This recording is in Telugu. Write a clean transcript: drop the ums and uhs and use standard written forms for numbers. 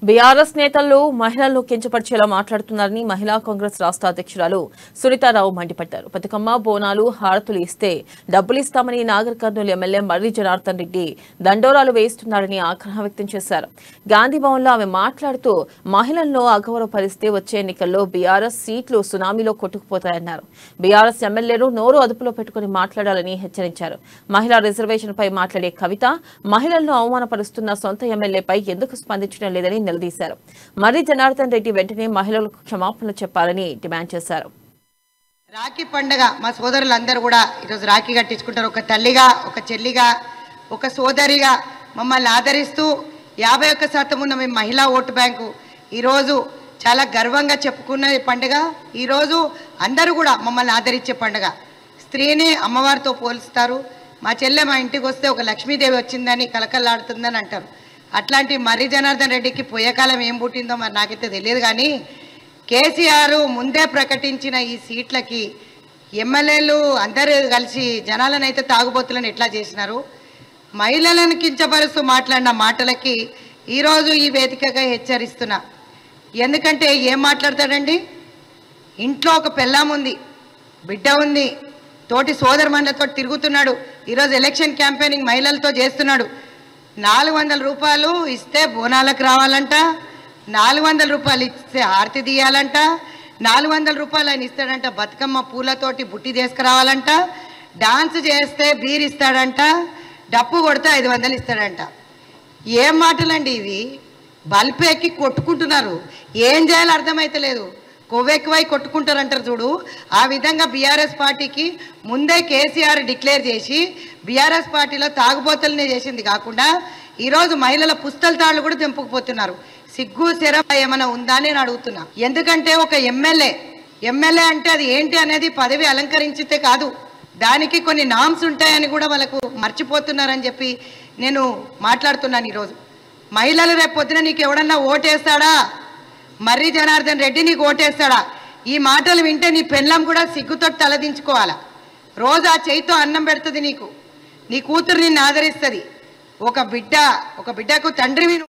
బీఆర్ఎస్ నేతలు మహిళలను కించపరిచేలా మాట్లాడుతున్నారని మహిళా కాంగ్రెస్ రాష్ట్ర అధ్యక్షురాలు సునీతారావు మండిపడ్డారు. బతుకమ్మ బోనాలు హారతులు ఇస్తే డబ్బులు ఇస్తామని నాగర్ కర్నూలు ఎమ్మెల్యే మర్రి జనార్దన్ రెడ్డి దండోరాలు వేయిస్తున్నారని ఆగ్రహం వ్యక్తం చేశారు. గాంధీ భవన్లో ఆమె మాట్లాడుతూ మహిళలను అగౌరవపరిస్తే వచ్చే ఎన్నికల్లో బీఆర్ఎస్ సీట్లు సునామీలో కొట్టుకుపోతాయన్నారు. బీఆర్ఎస్ ఎమ్మెల్యేలు నోరు అదుపులో పెట్టుకుని మాట్లాడాలని హెచ్చరించారు. మహిళా రిజర్వేషన్పై మాట్లాడే కవిత మహిళలను అవమానపరుస్తున్న సొంత ఎమ్మెల్యేపై ఎందుకు స్పందించడం లేదని నిలదీశారు. మర్రి జనార్దన్ రెడ్డి వెంటనే మహిళలకు క్షమాపణలు చెప్పాలని డిమాండ్ చేశారు. రాఖీ పండుగ మా సోదరులందరూ కూడా ఈరోజు రాఖీ కట్టించుకుంటారు. ఒక తల్లిగా, ఒక చెల్లిగా, ఒక సోదరిగా మమ్మల్ని ఆదరిస్తూ 51% ఉన్న మేము మహిళా ఓటు బ్యాంకు ఈరోజు చాలా గర్వంగా చెప్పుకున్న పండుగ. ఈరోజు అందరూ కూడా మమ్మల్ని ఆదరించే పండుగ. స్త్రీని అమ్మవారితో పోల్స్తారు. మా చెల్లె మా ఇంటికి వస్తే ఒక లక్ష్మీదేవి వచ్చిందని కలకల్లాడుతుందని అంటారు. అట్లాంటి మర్రి జనార్దన్ రెడ్డికి పోయేకాలం ఏం పుట్టిందో మరి నాకైతే తెలియదు. కానీ కేసీఆర్ ముందే ప్రకటించిన ఈ సీట్లకి ఎమ్మెల్యేలు అందరూ కలిసి జనాలను అయితే తాగుబోతులను ఎట్లా చేసినారు. మహిళలను కించపరుస్తూ మాట్లాడిన మాటలకి ఈరోజు ఈ వేదికగా హెచ్చరిస్తున్నా. ఎందుకంటే ఏం మాట్లాడతాడండి? ఇంట్లో ఒక పెళ్ళాం ఉంది, బిడ్డ ఉంది, తోటి సోదరుమణులతో తిరుగుతున్నాడు. ఈరోజు ఎలక్షన్ క్యాంపెయినింగ్ మహిళలతో చేస్తున్నాడు. 400 రూపాయలు ఇస్తే బోనాలకు రావాలంట, 400 రూపాయలు ఇస్తే హారతి తీయాలంట, 400 రూపాయలు ఆయన ఇస్తాడంట బతుకమ్మ పూలతోటి బుట్టి తీసుకురావాలంట, డాన్స్ చేస్తే బీర్ ఇస్తాడంట, డప్పు కొడితే 500 ఇస్తాడంట. ఏం మాటలండి ఇవి? బల్బు ఎక్కి కొట్టుకుంటున్నారు. ఏం చేయాలో అర్థమైతలేదు. కొవ్వెక్కువై కొట్టుకుంటారంటారు చూడు, ఆ విధంగా బీఆర్ఎస్ పార్టీకి ముందే కేసీఆర్ డిక్లేర్ చేసి బీఆర్ఎస్ పార్టీలో తాగుబోతులనే చేసింది కాకుండా ఈరోజు మహిళల పుస్తల తాళ్ళు కూడా తెంపుకుపోతున్నారు. సిగ్గు శర ఏమైనా ఉందా అని నేను అడుగుతున్నా. ఎందుకంటే ఒక ఎమ్మెల్యే అంటే అది ఏంటి అనేది పదవి అలంకరించితే కాదు, దానికి కొన్ని నామ్స్ ఉంటాయని కూడా వాళ్ళకు మర్చిపోతున్నారని చెప్పి నేను మాట్లాడుతున్నాను. ఈరోజు మహిళలు రేపు పొద్దున నీకు ఎవడన్నా ఓటేస్తాడా? మర్రి జనార్దన్ రెడ్డి నీకు ఓటేస్తాడా? ఈ మాటలు వింటే నీ పెళ్ళం కూడా సిగ్గుతో తలదించుకోవాలా. రోజు ఆ చేయితో అన్నం పెడుతుంది నీకు, నీ కూతురు నిన్ను ఆదరిస్తుంది. ఒక బిడ్డకు తండ్రివి.